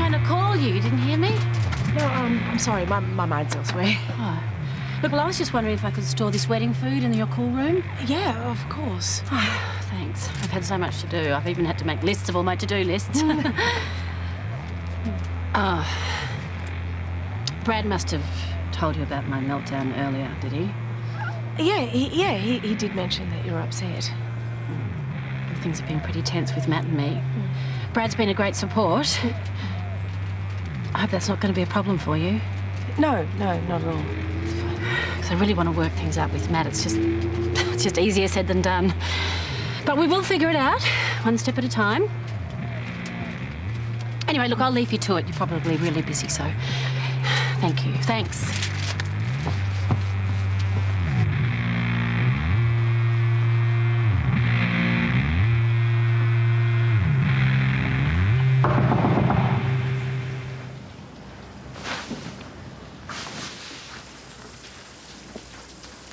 trying to call you. You didn't hear me? No, I'm sorry. My mind's elsewhere. Oh. Look, well, I was just wondering if I could store this wedding food in your cool room. Yeah, of course. Oh, thanks. I've had so much to do. I've even had to make lists of all my to-do lists. Brad must have told you about my meltdown earlier, did he? He did mention that you were upset. Things have been pretty tense with Matt and me. Brad's been a great support. I hope that's not going to be a problem for you. No, not at all. Because I really want to work things out with Matt. It's just easier said than done. But we will figure it out, one step at a time. Anyway, look, I'll leave you to it. You're probably really busy, so thank you. Thanks.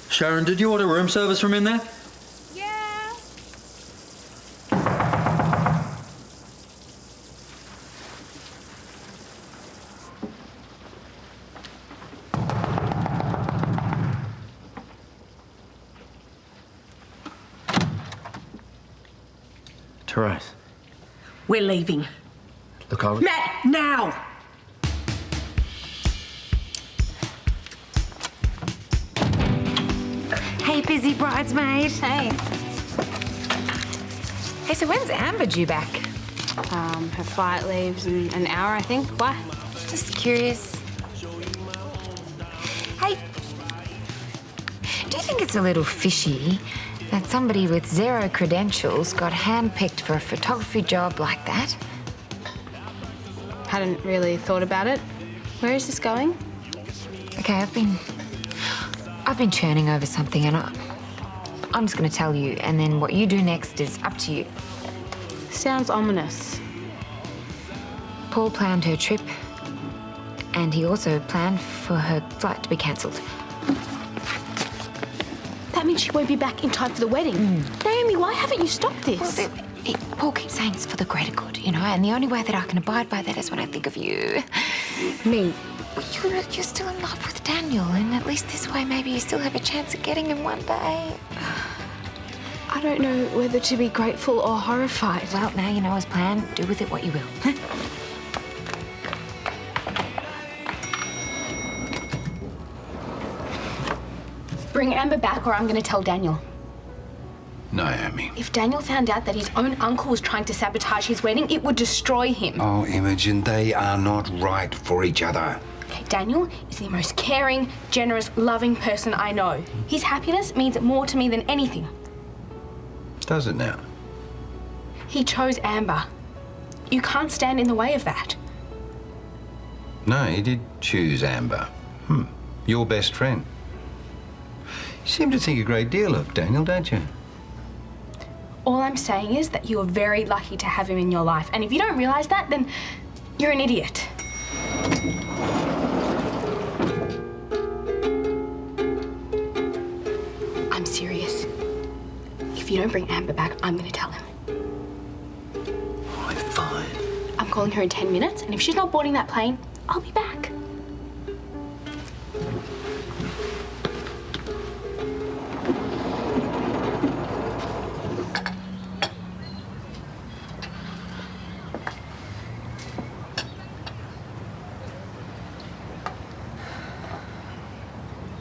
Sharon, did you order room service from in there? Yeah. Terese. We're leaving. Look, I'll... Matt, now! Hey, busy bridesmaid. Hey. Hey, so when's Amber due back? Her flight leaves in an hour, I think. Why? Just curious. Hey, do you think it's a little fishy that somebody with 0 credentials got handpicked for a photography job like that? Hadn't really thought about it. Where is this going? Okay, I've been churning over something and I'm just going to tell you, and then what you do next is up to you. Sounds ominous. Paul planned her trip, and he also planned for her flight to be cancelled. That means she won't be back in time for the wedding. Naomi, why haven't you stopped this? Well, Paul keeps saying it's for the greater good, you know, and the only way that I can abide by that is when I think of you. Me. You're still in love with Daniel, and at least this way maybe you still have a chance of getting him one day. I don't know whether to be grateful or horrified. Well, now you know his plan. Do with it what you will. Bring Amber back or I'm going to tell Daniel. Naomi. If Daniel found out that his own uncle was trying to sabotage his wedding, it would destroy him. Oh, Imogen, they are not right for each other. Okay, Daniel is the most caring, generous, loving person I know. His happiness means more to me than anything. Does it now? He chose Amber. You can't stand in the way of that. No, he did choose Amber. Your best friend. You seem to think a great deal of Daniel, don't you? All I'm saying is that you are very lucky to have him in your life. And if you don't realise that, then you're an idiot. I'm serious. If you don't bring Amber back, I'm going to tell him. All right, fine. I'm calling her in 10 minutes, and if she's not boarding that plane, I'll be back.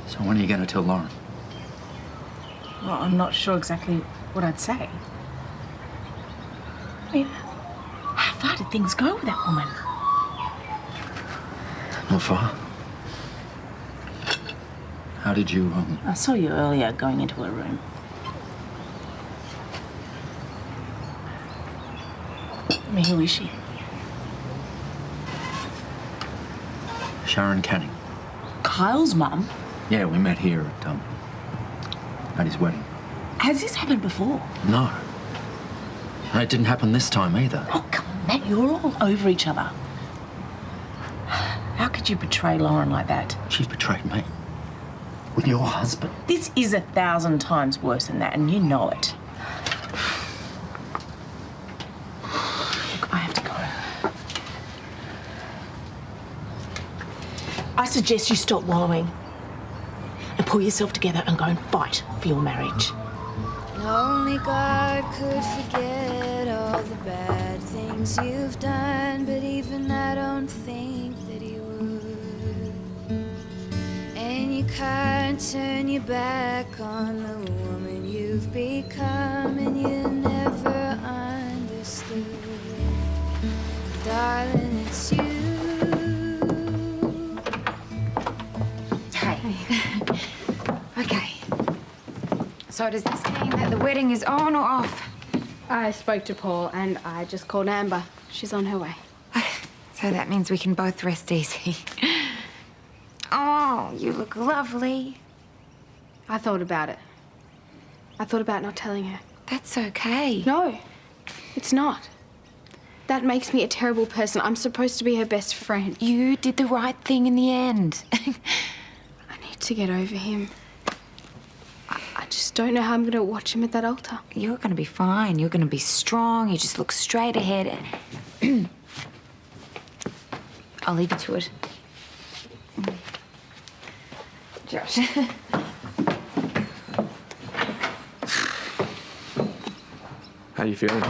So when are you going to tell Lauren? Well, I'm not sure exactly what I'd say. I mean, how far did things go with that woman? Not far. How did you, I saw you earlier going into her room. I mean, who is she? Sharon Canning. Kyle's mum? Yeah, we met here at his wedding. Has this happened before? No. And it didn't happen this time either. Oh, come on, Matt, you're all over each other. How could you betray Lauren like that? She betrayed me. With your husband. This is 1,000 times worse than that, and you know it. Look, I have to go. I suggest you stop wallowing and pull yourself together and go and fight for your marriage. Only God could forget all the bad things you've done, but even I don't think that He would. And you can't turn your back on the woman you've become, and you never understood. Darling, it's you. Hey. Okay. So does this mean that the wedding is on or off? I spoke to Paul and I just called Amber. She's on her way. So that means we can both rest easy. Oh, you look lovely. I thought about it. I thought about not telling her. That's okay. No, it's not. That makes me a terrible person. I'm supposed to be her best friend. You did the right thing in the end. I need to get over him. I just don't know how I'm going to watch him at that altar. You're going to be fine. You're going to be strong. You just look straight ahead. I'll leave you to it. Josh. How are you feeling?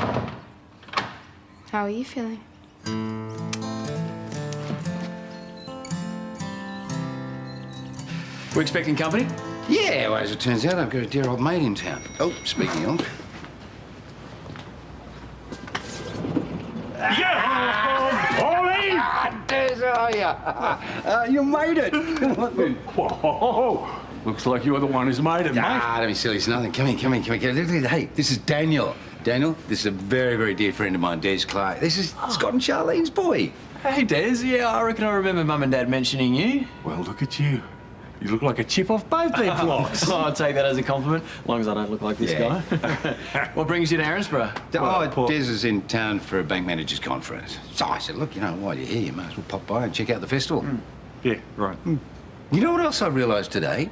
How are you feeling? We're expecting company? Yeah, well, as it turns out, I've got a dear old mate in town. Oh, speaking of. You made it. Whoa! Looks like you're the one who's made it, mate. Don't be silly, it's nothing. Come here. Hey, this is Daniel. Daniel, this is a very, very dear friend of mine, Des Clark. This is Scott and Charlene's boy. Hey, Des. Yeah, I reckon I remember Mum and Dad mentioning you. Well, look at you. You look like a chip off both their blocks. I'll take that as a compliment, as long as I don't look like this guy. What brings you to Erinsborough? Des is in town for a bank manager's conference. So I said, look, while you're here, you might as well pop by and check out the festival. Yeah, right. You know what else I realised today?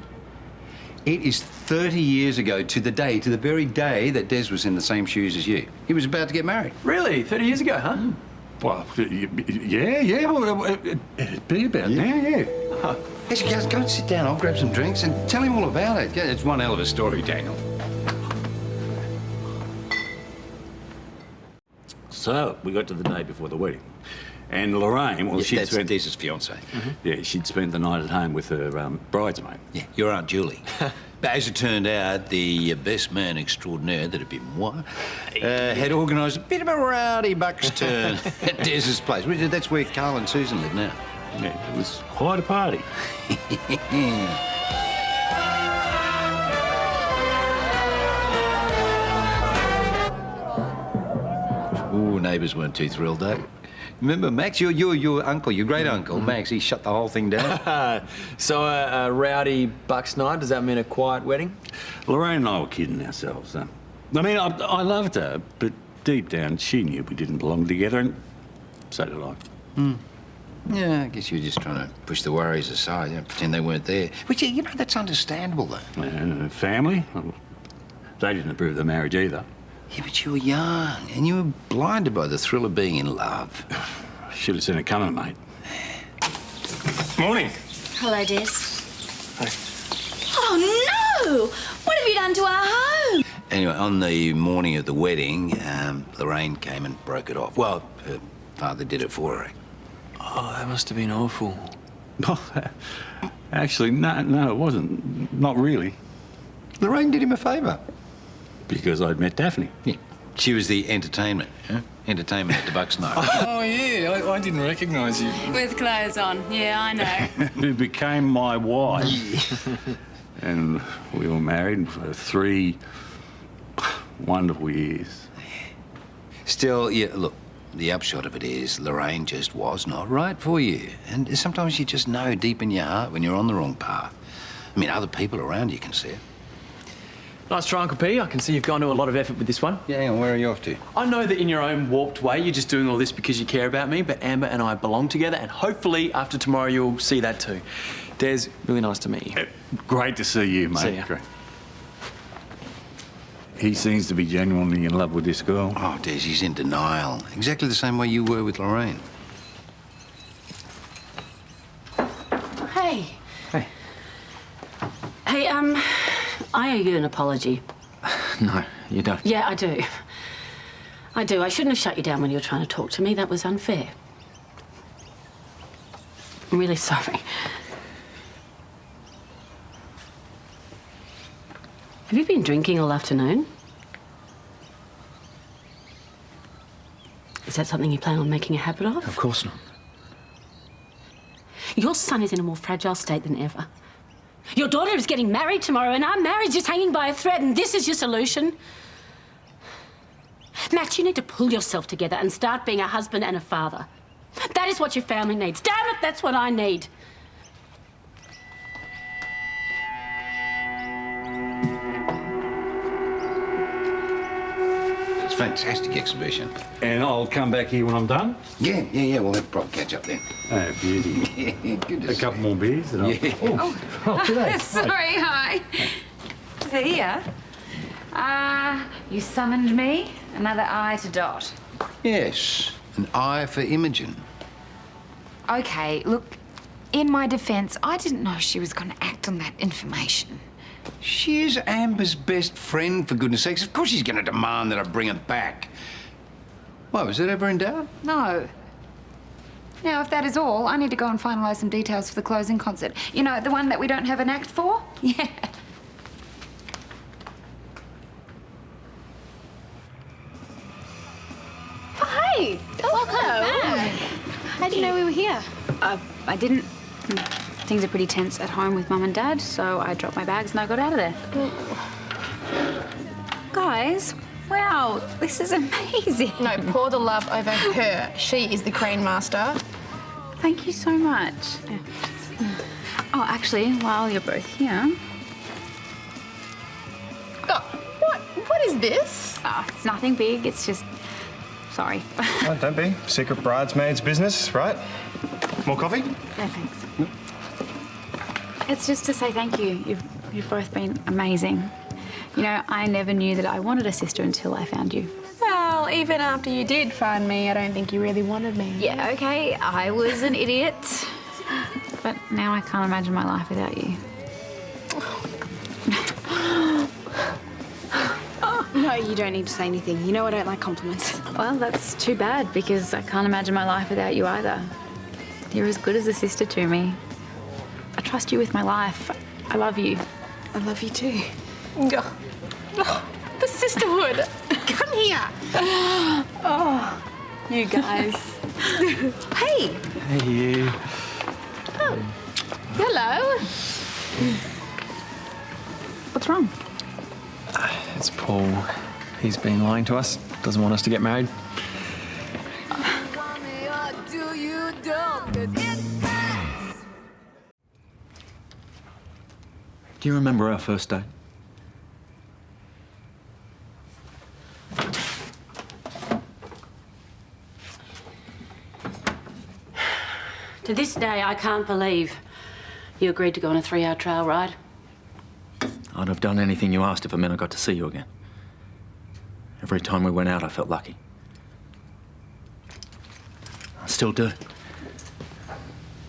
It is 30 years ago to the very day that Des was in the same shoes as you. He was about to get married. Really? 30 years ago, huh? Well, yeah. Well, it'd be about now, yeah. Yes, guys, go and sit down. I'll grab some drinks and tell him all about it. Yeah, it's one hell of a story, Daniel. So, we got to the day before the wedding. And Lorraine, well, she'd that's spent... Des's fiancée. Yeah, she'd spent the night at home with her bridesmaid. Yeah, your Aunt Julie. But as it turned out, the best man extraordinaire, that'd be moi, had organised a bit of a rowdy buck's turn at Des's place. That's where Karl and Susan live now. Yeah, it was quite a party. Ooh, neighbours weren't too thrilled, though. Remember, Max, your uncle, your great-uncle, Max, he shut the whole thing down. So a rowdy bucks night, does that mean a quiet wedding? Lorraine and I were kidding ourselves. I mean, I loved her, but deep down, she knew we didn't belong together, and so did I. Yeah, I guess you were just trying to push the worries aside, pretend they weren't there. Which, that's understandable, though. And family, well, they didn't approve of the marriage either. Yeah, but you were young, and you were blinded by the thrill of being in love. Should have seen it coming, mate. Morning. Hello, Des. Hi. Oh, no! What have you done to our home? Anyway, on the morning of the wedding, Lorraine came and broke it off. Well, her father did it for her. Oh, that must have been awful. Actually, no, it wasn't. Not really. Lorraine did him a favour. Because I'd met Daphne. Yeah. She was the entertainment, entertainment at the Bucks night. Oh, yeah, I didn't recognise you. With clothes on. Yeah, I know. Who became my wife. And we were married for 3 wonderful years. Still, look, the upshot of it is Lorraine just was not right for you. And sometimes you just know deep in your heart when you're on the wrong path. I mean, other people around you can see it. Nice try, Uncle P. I can see you've gone to a lot of effort with this one. Yeah, hang on, where are you off to? I know that in your own warped way, you're just doing all this because you care about me, but Amber and I belong together, and hopefully after tomorrow you'll see that too. Des, really nice to meet you. Great to see you, mate. See ya. Great. He seems to be genuinely in love with this girl. Oh, Des, he's in denial. Exactly the same way you were with Lorraine. Hey. Hey. Hey, I owe you an apology. No, you don't. Yeah, I do. I do. I shouldn't have shut you down when you were trying to talk to me. That was unfair. I'm really sorry. Have you been drinking all afternoon? Is that something you plan on making a habit of? Of course not. Your son is in a more fragile state than ever. Your daughter is getting married tomorrow, and our marriage is hanging by a thread, and this is your solution? Matt, you need to pull yourself together and start being a husband and a father. That is what your family needs. Damn it, that's what I need. It's a fantastic exhibition. And I'll come back here when I'm done. Yeah. We'll have a proper catch up then. Oh, beauty. Yeah, good to A couple more beers and I'll... Yeah. Oh, today. Sorry, hi. See ya. You summoned me? Another eye to dot. Yes, an eye for Imogen. Okay, look, in my defence, I didn't know she was going to act on that information. She is Amber's best friend, for goodness sakes. Of course she's going to demand that I bring her back. Well, was that ever in doubt? No. Now, if that is all, I need to go and finalise some details for the closing concert. You know, the one that we don't have an act for? Yeah. Hey, welcome back. How do you know we were here? I didn't. Things are pretty tense at home with Mum and Dad, so I dropped my bags and I got out of there. Guys, wow, this is amazing. No, pour the love over her. She is the crane master. Thank you so much. Oh, actually, while you're both here... Oh, what is this? Oh, it's nothing big, it's just... Sorry. Oh, don't be. Secret bridesmaids business, right? More coffee? No, thanks. It's just to say thank you. You've both been amazing. You know, I never knew that I wanted a sister until I found you. Well, even after you did find me, I don't think you really wanted me. Yeah, okay, I was an idiot. But now I can't imagine my life without you. No, you don't need to say anything. You know I don't like compliments. Well, that's too bad because I can't imagine my life without you either. You're as good as a sister to me. I trust you with my life. I love you. I love you too. The sisterhood. Come here. Oh, you guys. Hey. Hey, you. Oh. Hello. What's wrong? It's Paul. He's been lying to us. Doesn't want us to get married. Do you remember our first date? To this day, I can't believe you agreed to go on a 3-hour trail ride. I'd have done anything you asked if it meant I got to see you again. Every time we went out, I felt lucky. I still do.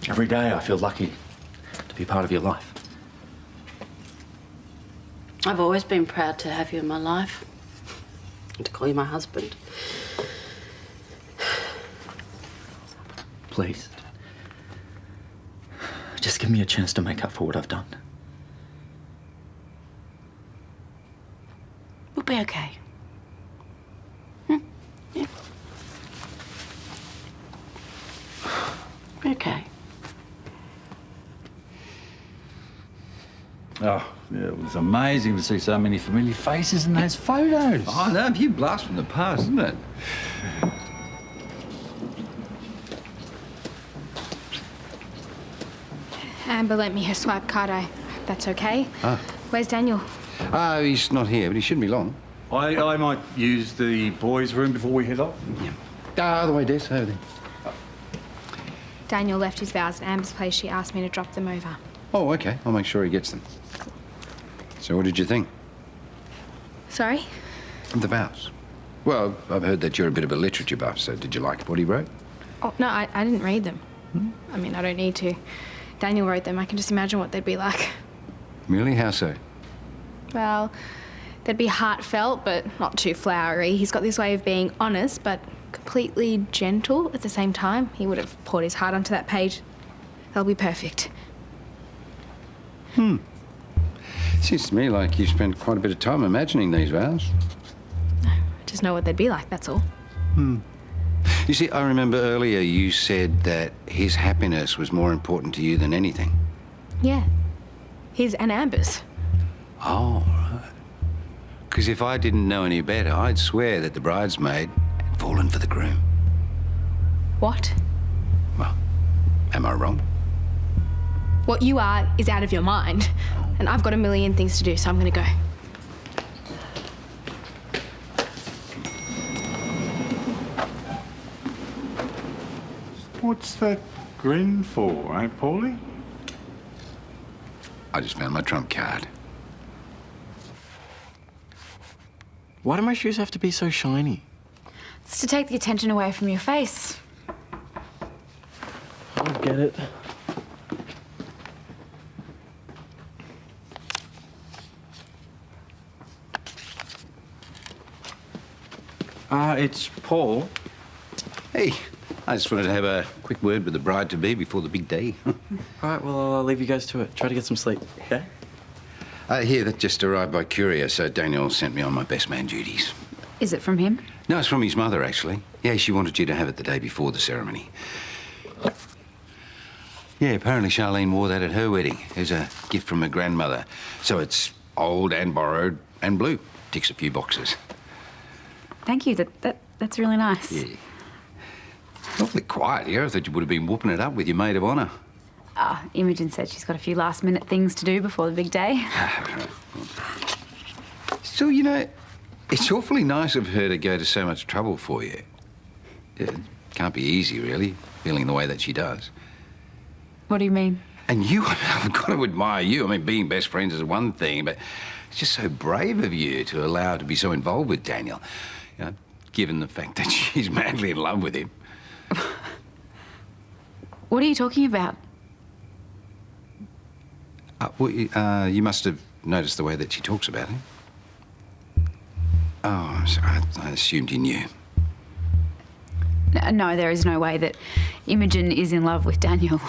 Every day, I feel lucky to be part of your life. I've always been proud to have you in my life and to call you my husband. Please. Just give me a chance to make up for what I've done. We'll be okay. Yeah. We're okay. Oh, yeah, it was amazing to see so many familiar faces in those photos. Oh, no, a few blasts from the past, isn't it? Amber lent me her swipe card. I hope that's okay. Ah. Where's Daniel? Oh, he's not here, but he shouldn't be long. I might use the boys' room before we head off. Yeah. Other way, Des, over there. Daniel left his vows at Amber's place. She asked me to drop them over. Oh, okay. I'll make sure he gets them. So what did you think? Sorry? Of the vows. Well, I've heard that you're a bit of a literature buff, so did you like what he wrote? Oh, no, I didn't read them. I mean, I don't need to. Daniel wrote them. I can just imagine what they'd be like. Really? How so? Well, they'd be heartfelt, but not too flowery. He's got this way of being honest, but completely gentle at the same time. He would have poured his heart onto that page. They'll be perfect. Seems to me like you spent quite a bit of time imagining these vows. I just know what they'd be like, that's all. You see, I remember earlier you said that his happiness was more important to you than anything. Yeah. His and Amber's. Oh, right. Because if I didn't know any better, I'd swear that the bridesmaid had fallen for the groom. What? Well, am I wrong? What you are is out of your mind. And I've got a million things to do, so I'm gonna go. What's that grin for, eh, Paulie? I just found my trump card. Why do my shoes have to be so shiny? It's to take the attention away from your face. I get it. It's Paul. Hey, I just wanted to have a quick word with the bride-to-be before the big day. All right, well, I'll leave you guys to it. Try to get some sleep, okay? Here, that just arrived by courier, so Daniel sent me on my best man duties. Is it from him? No, it's from his mother, actually. Yeah, she wanted you to have it the day before the ceremony. Yeah, apparently Charlene wore that at her wedding. It was a gift from her grandmother. So it's old and borrowed and blue. Ticks a few boxes. Thank you. That's really nice. Yeah. Awfully quiet here. I thought you would have been whooping it up with your maid of honour. Imogen said she's got a few last-minute things to do before the big day. Still, you know, it's awfully nice of her to go to so much trouble for you. It can't be easy, really, feeling the way that she does. What do you mean? And you, I've got to admire you. I mean, being best friends is one thing, but it's just so brave of you to allow her to be so involved with Daniel. You know, given the fact that she's madly in love with him. What are you talking about? You must have noticed the way that she talks about him. Oh, I'm sorry. I assumed you knew. No, there is no way that Imogen is in love with Daniel.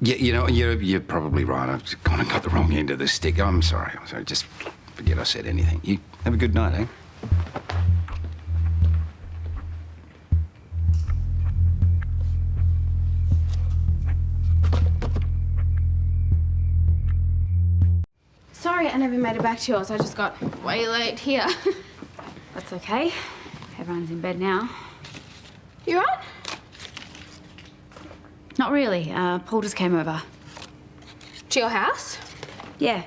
Yeah, you know, you're probably right. I've kind of got the wrong end of the stick. I'm sorry. Just forget I said anything. You have a good night, eh? Sorry I never made it back to yours. I just got way late here. That's okay. Everyone's in bed now. You right? Not really. Paul just came over. To your house? Yeah.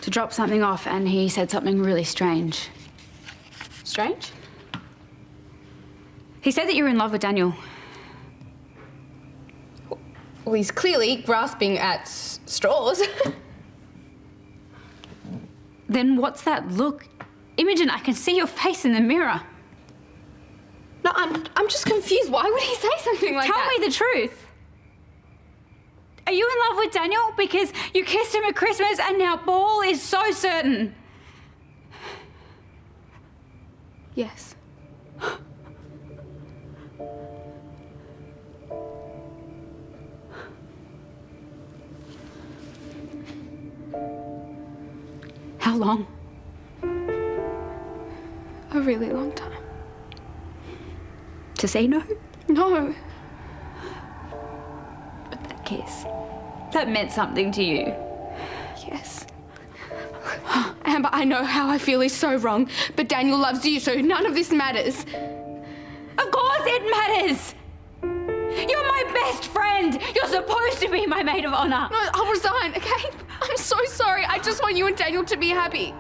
To drop something off, and he said something really strange. Strange? He said that you were in love with Daniel. Well, he's clearly grasping at straws. Then what's that look? Imogen, I can see your face in the mirror. No, I'm just confused. Why would he say something like that? Tell me the truth. Are you in love with Daniel? Because you kissed him at Christmas and now Paul is so certain. Yes. How long? A really long time. To say no? No. But that kiss, that meant something to you. Yes. Amber, I know how I feel is so wrong, but Daniel loves you, so none of this matters. Of course it matters! You're my best friend! You're supposed to be my maid of honour! No, I'll resign, okay? I'm so sorry. I just want you and Daniel to be happy.